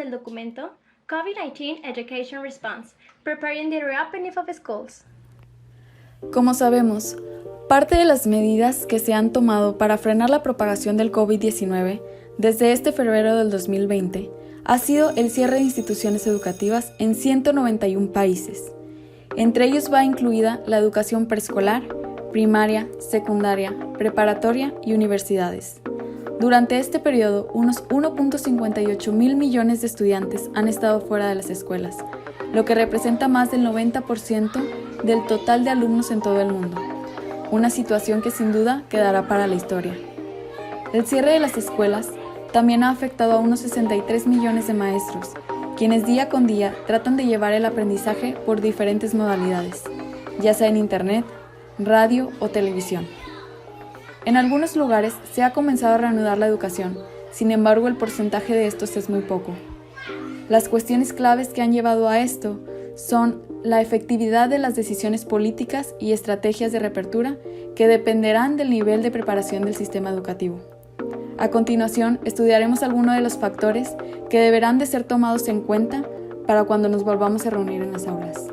del documento COVID-19 Education Response, Preparing the Reopening of Schools. Como sabemos, parte de las medidas que se han tomado para frenar la propagación del COVID-19 desde este febrero del 2020 ha sido el cierre de instituciones educativas en 191 países. Entre ellos va incluida la educación preescolar, primaria, secundaria, preparatoria y universidades. Durante este periodo, unos 1.58 mil millones de estudiantes han estado fuera de las escuelas, lo que representa más del 90% del total de alumnos en todo el mundo. Una situación que sin duda quedará para la historia. El cierre de las escuelas también ha afectado a unos 63 millones de maestros, quienes día con día tratan de llevar el aprendizaje por diferentes modalidades, ya sea en internet, radio o televisión. En algunos lugares se ha comenzado a reanudar la educación, sin embargo el porcentaje de estos es muy poco. Las cuestiones claves que han llevado a esto son la efectividad de las decisiones políticas y estrategias de reapertura que dependerán del nivel de preparación del sistema educativo. A continuación, estudiaremos algunos de los factores que deberán de ser tomados en cuenta para cuando nos volvamos a reunir en las aulas.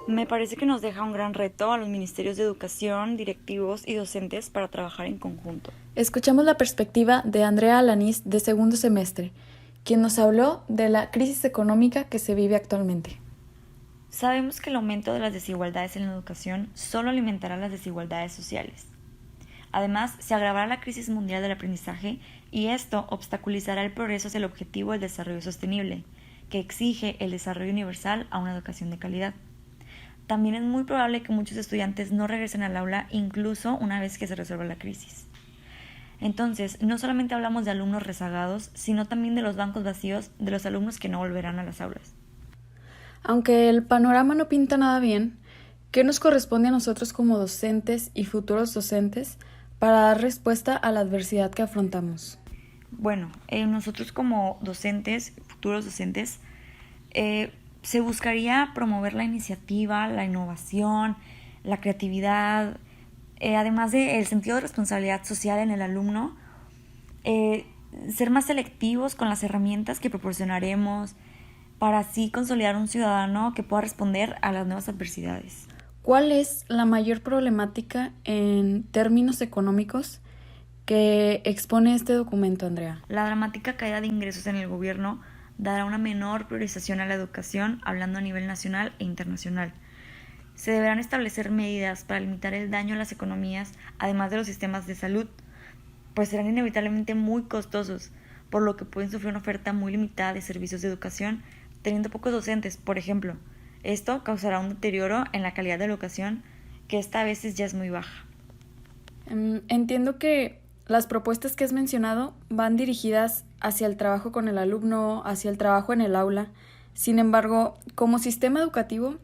Me parece que nos deja un gran reto a los ministerios de educación, directivos y docentes para trabajar en conjunto. Escuchamos la perspectiva de Andrea Alanís de segundo semestre, quien nos habló de la crisis económica que se vive actualmente. Sabemos que el aumento de las desigualdades en la educación solo alimentará las desigualdades sociales. Además, se agravará la crisis mundial del aprendizaje y esto obstaculizará el progreso hacia el objetivo del desarrollo sostenible, que exige el desarrollo universal a una educación de calidad. También es muy probable que muchos estudiantes no regresen al aula incluso una vez que se resuelva la crisis. Entonces, no solamente hablamos de alumnos rezagados, sino también de los bancos vacíos de los alumnos que no volverán a las aulas. Aunque el panorama no pinta nada bien, ¿qué nos corresponde a nosotros como docentes y futuros docentes para dar respuesta a la adversidad que afrontamos? Bueno, nosotros como docentes, futuros docentes, se buscaría promover la iniciativa, la innovación, la creatividad, además del sentido de responsabilidad social en el alumno, ser más selectivos con las herramientas que proporcionaremos para así consolidar un ciudadano que pueda responder a las nuevas adversidades. ¿Cuál es la mayor problemática en términos económicos que expone este documento, Andrea? La dramática caída de ingresos en el gobierno dará una menor priorización a la educación, hablando a nivel nacional e internacional. Se deberán establecer medidas para limitar el daño a las economías, además de los sistemas de salud, pues serán inevitablemente muy costosos, por lo que pueden sufrir una oferta muy limitada de servicios de educación, teniendo pocos docentes, por ejemplo. Esto causará un deterioro en la calidad de la educación, que esta a veces ya es muy baja. Entiendo que las propuestas que has mencionado van dirigidas hacia el trabajo con el alumno, hacia el trabajo en el aula. Sin embargo, como sistema educativo,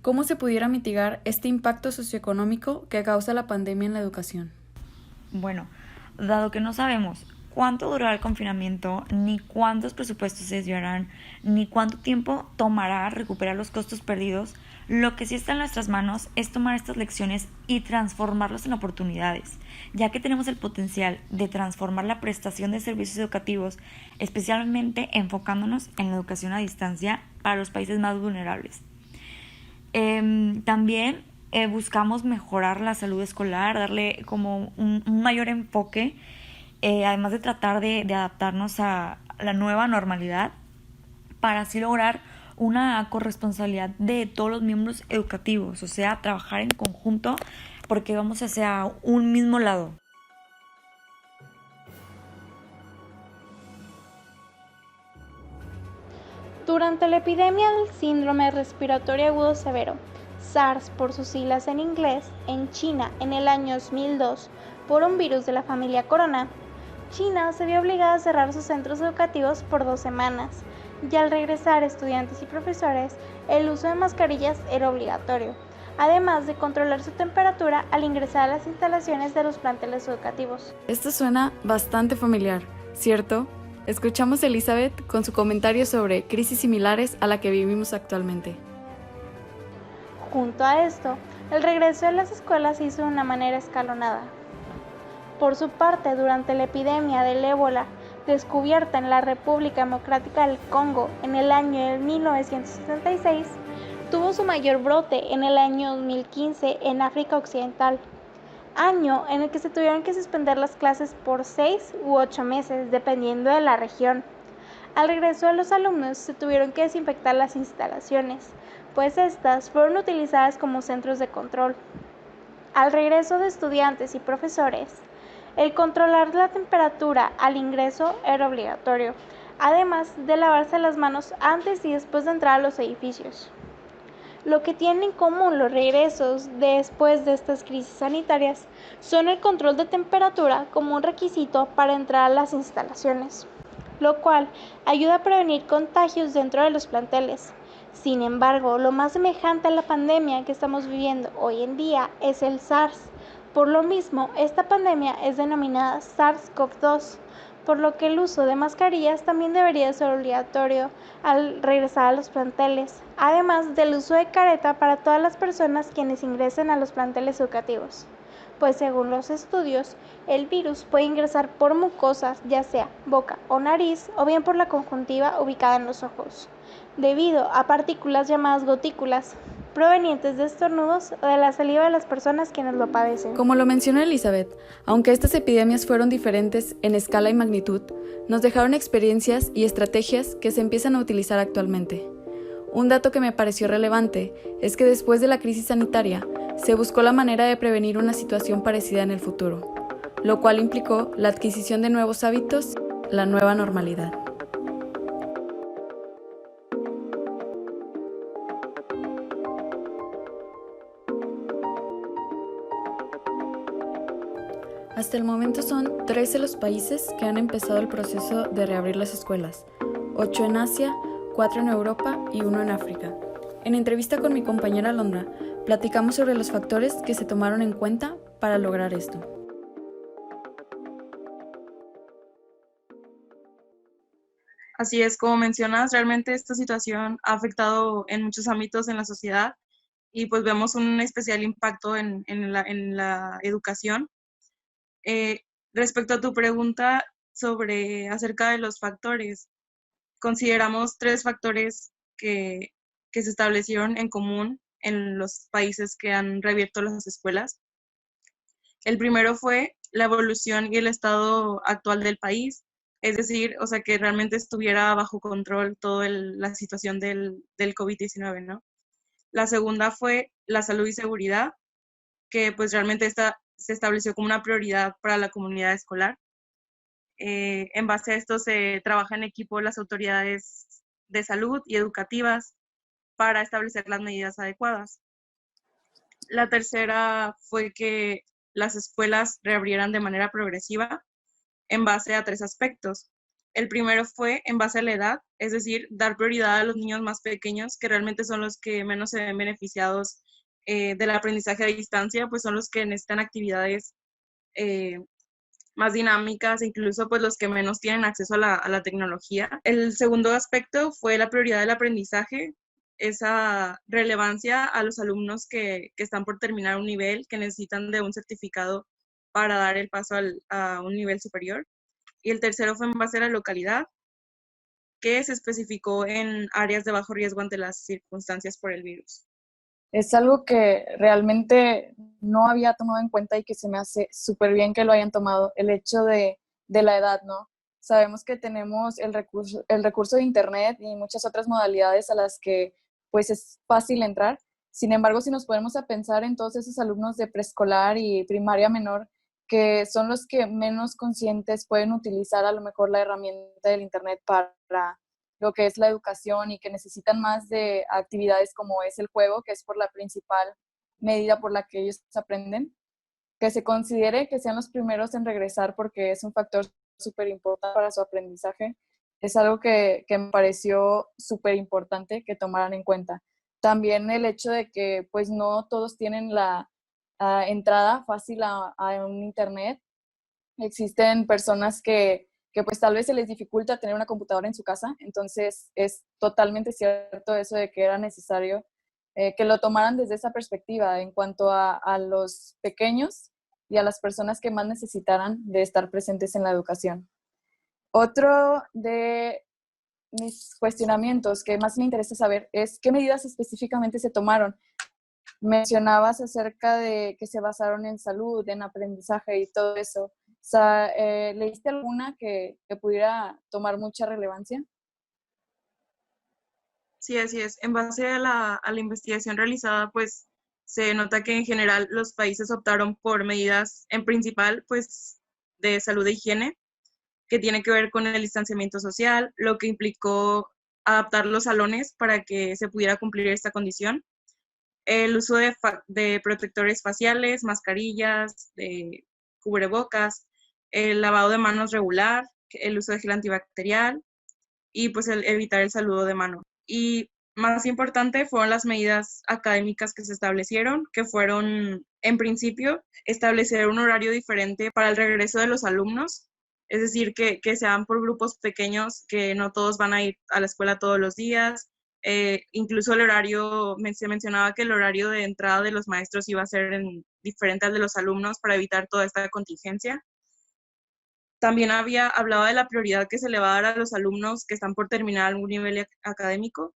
¿cómo se pudiera mitigar este impacto socioeconómico que causa la pandemia en la educación? Bueno, dado que no sabemos cuánto durará el confinamiento, ni cuántos presupuestos se desviarán, ni cuánto tiempo tomará recuperar los costos perdidos, lo que sí está en nuestras manos es tomar estas lecciones y transformarlas en oportunidades, ya que tenemos el potencial de transformar la prestación de servicios educativos, especialmente enfocándonos en la educación a distancia para los países más vulnerables. También buscamos mejorar la salud escolar, darle como un mayor enfoque, además de tratar de adaptarnos a la nueva normalidad para así lograr una corresponsabilidad de todos los miembros educativos, o sea, trabajar en conjunto porque vamos hacia un mismo lado. Durante la epidemia del síndrome respiratorio agudo severo, SARS por sus siglas en inglés, en China en el año 2002, por un virus de la familia Corona, China se vio obligada a cerrar sus centros educativos por 2 semanas, y al regresar estudiantes y profesores, el uso de mascarillas era obligatorio, además de controlar su temperatura al ingresar a las instalaciones de los planteles educativos. Esto suena bastante familiar, ¿cierto? Escuchamos a Elizabeth con su comentario sobre crisis similares a la que vivimos actualmente. Junto a esto, el regreso a las escuelas se hizo de una manera escalonada. Por su parte, durante la epidemia del ébola, descubierta en la República Democrática del Congo en el año de 1976, tuvo su mayor brote en el año 2015 en África Occidental, año en el que se tuvieron que suspender las clases por 6 u 8 meses, dependiendo de la región. Al regreso de los alumnos se tuvieron que desinfectar las instalaciones, pues estas fueron utilizadas como centros de control. Al regreso de estudiantes y profesores, el controlar la temperatura al ingreso era obligatorio, además de lavarse las manos antes y después de entrar a los edificios. Lo que tienen en común los regresos después de estas crisis sanitarias son el control de temperatura como un requisito para entrar a las instalaciones, lo cual ayuda a prevenir contagios dentro de los planteles. Sin embargo, lo más semejante a la pandemia que estamos viviendo hoy en día es el SARS. Por lo mismo, esta pandemia es denominada SARS-CoV-2, por lo que el uso de mascarillas también debería ser obligatorio al regresar a los planteles, además del uso de careta para todas las personas quienes ingresen a los planteles educativos, pues según los estudios, el virus puede ingresar por mucosas, ya sea boca o nariz, o bien por la conjuntiva ubicada en los ojos, debido a partículas llamadas gotículas, provenientes de estornudos o de la saliva de las personas quienes lo padecen. Como lo mencionó Elizabeth, aunque estas epidemias fueron diferentes en escala y magnitud, nos dejaron experiencias y estrategias que se empiezan a utilizar actualmente. Un dato que me pareció relevante es que después de la crisis sanitaria, se buscó la manera de prevenir una situación parecida en el futuro, lo cual implicó la adquisición de nuevos hábitos, la nueva normalidad. Hasta el momento son 13 los países que han empezado el proceso de reabrir las escuelas, 8 en Asia, 4 en Europa y 1 en África. En entrevista con mi compañera Londra, platicamos sobre los factores que se tomaron en cuenta para lograr esto. Así es, como mencionas, realmente esta situación ha afectado en muchos ámbitos en la sociedad y pues vemos un especial impacto en la educación. Respecto a tu pregunta sobre acerca de los factores, consideramos 3 factores que se establecieron en común en los países que han reabierto las escuelas. El primero fue la evolución y el estado actual del país, es decir, o sea, que realmente estuviera bajo control toda la situación del COVID-19, ¿no? La segunda fue la salud y seguridad, que pues realmente esta se estableció como una prioridad para la comunidad escolar. En base a esto se trabaja en equipo las autoridades de salud y educativas para establecer las medidas adecuadas. La tercera fue que las escuelas reabrieran de manera progresiva en base a 3 aspectos. El primero fue en base a la edad, es decir, dar prioridad a los niños más pequeños, que realmente son los que menos se ven beneficiados del aprendizaje a distancia, pues son los que necesitan actividades más dinámicas, incluso pues los que menos tienen acceso a la tecnología. El segundo aspecto fue la prioridad del aprendizaje, esa relevancia a los alumnos que están por terminar un nivel, que necesitan de un certificado para dar el paso a un nivel superior. Y el tercero fue en base a la localidad, que se especificó en áreas de bajo riesgo ante las circunstancias por el virus. Es algo que realmente no había tomado en cuenta y que se me hace súper bien que lo hayan tomado, el hecho de la edad, ¿no? Sabemos que tenemos el recurso de internet y muchas otras modalidades a las que pues es fácil entrar. Sin embargo, si nos ponemos a pensar en todos esos alumnos de preescolar y primaria menor, que son los que menos conscientes pueden utilizar a lo mejor la herramienta del internet para lo que es la educación y que necesitan más de actividades como es el juego, que es por la principal medida por la que ellos aprenden, que se considere que sean los primeros en regresar porque es un factor súper importante para su aprendizaje. Es algo que me pareció súper importante que tomaran en cuenta. También el hecho de que pues no todos tienen la entrada fácil a un internet. Existen personas que pues tal vez se les dificulta tener una computadora en su casa, entonces es totalmente cierto eso de que era necesario que lo tomaran desde esa perspectiva en cuanto a los pequeños y a las personas que más necesitaran de estar presentes en la educación. Otro de mis cuestionamientos que más me interesa saber es qué medidas específicamente se tomaron. Mencionabas acerca de que se basaron en salud, en aprendizaje y todo eso. O sea, ¿leíste alguna que pudiera tomar mucha relevancia? Sí, así es. En base a la investigación realizada, pues se nota que en general los países optaron por medidas, en principal, pues de salud e higiene, que tiene que ver con el distanciamiento social, lo que implicó adaptar los salones para que se pudiera cumplir esta condición. El uso de protectores faciales, mascarillas, de cubrebocas, el lavado de manos regular, el uso de gel antibacterial y pues el evitar el saludo de mano. Y más importante fueron las medidas académicas que se establecieron, que fueron, en principio, establecer un horario diferente para el regreso de los alumnos, es decir, que sean por grupos pequeños, que no todos van a ir a la escuela todos los días. Incluso el horario, se mencionaba que el horario de entrada de los maestros iba a ser diferente al de los alumnos para evitar toda esta contingencia. También hablaba de la prioridad que se le va a dar a los alumnos que están por terminar algún nivel académico,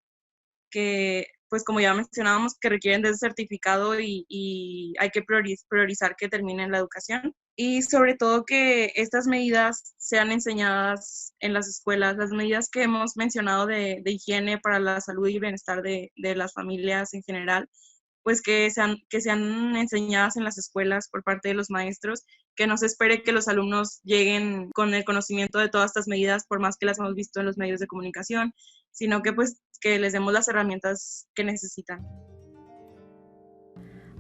que, pues como ya mencionábamos, que requieren de ese certificado y hay que priorizar que terminen la educación. Y sobre todo que estas medidas sean enseñadas en las escuelas, las medidas que hemos mencionado de higiene para la salud y bienestar de las familias en general, pues que sean enseñadas en las escuelas por parte de los maestros, que no se espere que los alumnos lleguen con el conocimiento de todas estas medidas, por más que las hemos visto en los medios de comunicación, sino que pues que les demos las herramientas que necesitan.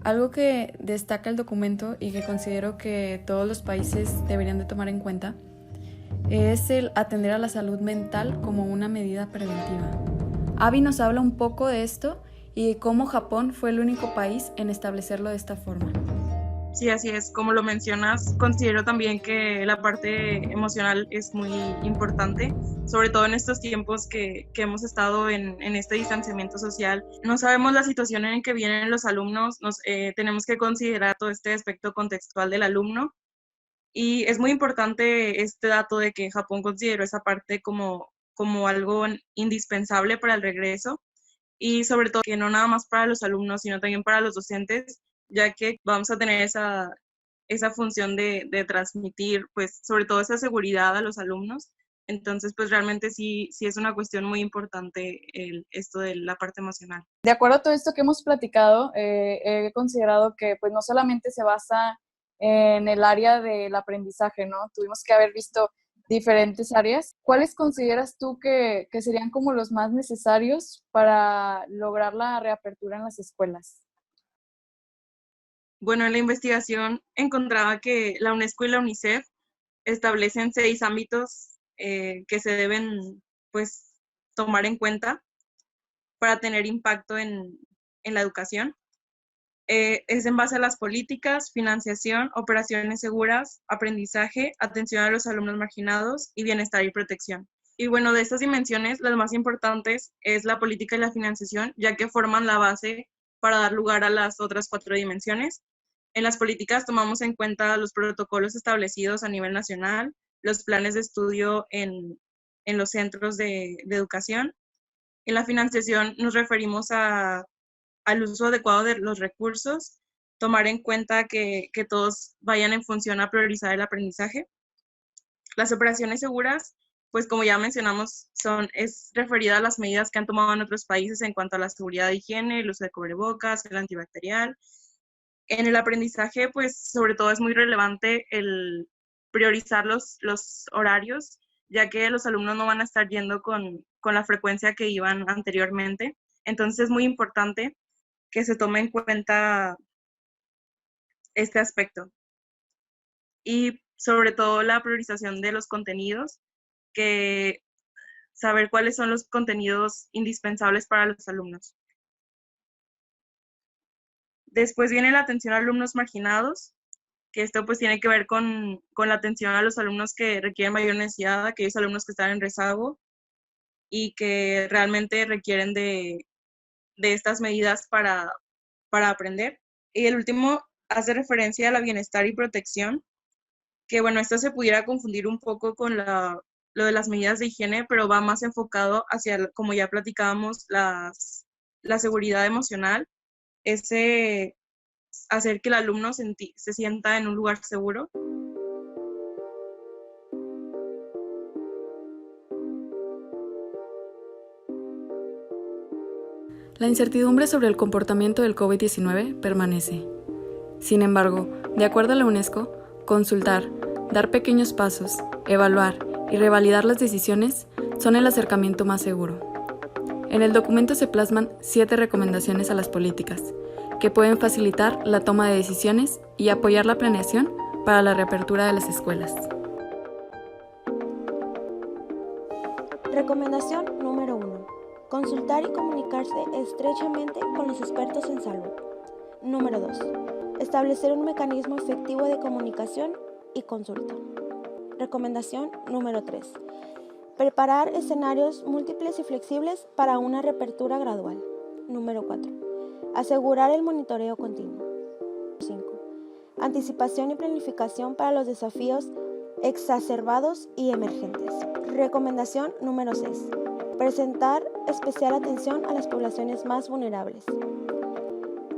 Algo que destaca el documento y que considero que todos los países deberían de tomar en cuenta es el atender a la salud mental como una medida preventiva. Avi nos habla un poco de esto y de cómo Japón fue el único país en establecerlo de esta forma. Sí, así es. Como lo mencionas, considero también que la parte emocional es muy importante, sobre todo en estos tiempos que hemos estado en este distanciamiento social. No sabemos la situación en que vienen los alumnos, tenemos que considerar todo este aspecto contextual del alumno. Y es muy importante este dato de que Japón consideró esa parte como algo indispensable para el regreso y sobre todo que no nada más para los alumnos, sino también para los docentes, ya que vamos a tener esa función de transmitir, pues, sobre todo esa seguridad a los alumnos. Entonces, pues realmente sí es una cuestión muy importante esto de la parte emocional. De acuerdo a todo esto que hemos platicado, he considerado que pues no solamente se basa en el área del aprendizaje, ¿no? Tuvimos que haber visto diferentes áreas. ¿Cuáles consideras tú que serían como los más necesarios para lograr la reapertura en las escuelas? Bueno, en la investigación encontraba que la UNESCO y la UNICEF establecen 6 ámbitos que se deben, pues, tomar en cuenta para tener impacto en la educación. Es en base a las políticas, financiación, operaciones seguras, aprendizaje, atención a los alumnos marginados y bienestar y protección. Y bueno, de estas dimensiones, las más importantes es la política y la financiación, ya que forman la base para dar lugar a las otras 4 dimensiones. En las políticas tomamos en cuenta los protocolos establecidos a nivel nacional, los planes de estudio en los centros de educación. En la financiación nos referimos al uso adecuado de los recursos, tomar en cuenta que todos vayan en función a priorizar el aprendizaje. Las operaciones seguras, pues como ya mencionamos, es referida a las medidas que han tomado en otros países en cuanto a la seguridad de higiene, el uso de cubrebocas, el antibacterial. En el aprendizaje, pues sobre todo es muy relevante el priorizar los horarios, ya que los alumnos no van a estar yendo con la frecuencia que iban anteriormente. Entonces es muy importante que se tome en cuenta este aspecto. Y sobre todo la priorización de los contenidos, que saber cuáles son los contenidos indispensables para los alumnos. Después viene la atención a alumnos marginados, que esto pues tiene que ver con la atención a los alumnos que requieren mayor necesidad, aquellos alumnos que están en rezago y que realmente requieren de estas medidas para aprender. Y el último hace referencia a la bienestar y protección, que bueno, esto se pudiera confundir un poco con lo de las medidas de higiene, pero va más enfocado hacia, como ya platicábamos, la seguridad emocional, ese hacer que el alumno se sienta en un lugar seguro. La incertidumbre sobre el comportamiento del COVID-19 permanece. Sin embargo, de acuerdo a la UNESCO, consultar, dar pequeños pasos, evaluar y revalidar las decisiones son el acercamiento más seguro. En el documento se plasman 7 recomendaciones a las políticas, que pueden facilitar la toma de decisiones y apoyar la planeación para la reapertura de las escuelas. Recomendación número 1. Consultar y comunicarse estrechamente con los expertos en salud. Número 2. Establecer un mecanismo efectivo de comunicación y consulta. Recomendación número 3. Preparar escenarios múltiples y flexibles para una reapertura gradual. Número 4. Asegurar el monitoreo continuo. 5. Anticipación y planificación para los desafíos exacerbados y emergentes. Recomendación número 6. Presentar especial atención a las poblaciones más vulnerables.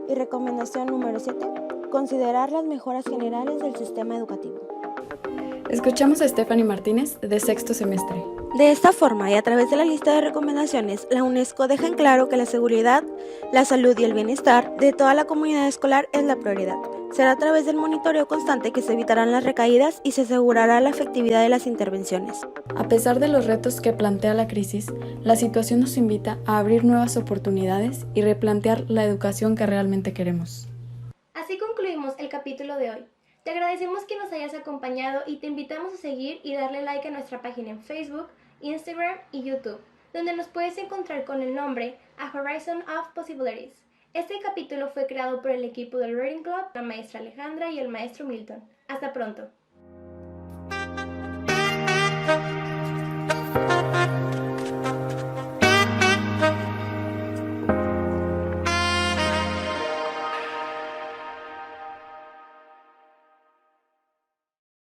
Y recomendación número 7. Considerar las mejoras generales del sistema educativo. Escuchamos a Stephanie Martínez, de sexto semestre. De esta forma y a través de la lista de recomendaciones, la UNESCO deja en claro que la seguridad, la salud y el bienestar de toda la comunidad escolar es la prioridad. Será a través del monitoreo constante que se evitarán las recaídas y se asegurará la efectividad de las intervenciones. A pesar de los retos que plantea la crisis, la situación nos invita a abrir nuevas oportunidades y replantear la educación que realmente queremos. Así concluimos el capítulo de hoy. Te agradecemos que nos hayas acompañado y te invitamos a seguir y darle like a nuestra página en Facebook, Instagram y YouTube, donde nos puedes encontrar con el nombre A Horizon of Possibilities. Este capítulo fue creado por el equipo del Reading Club, la maestra Alejandra y el maestro Milton. Hasta pronto.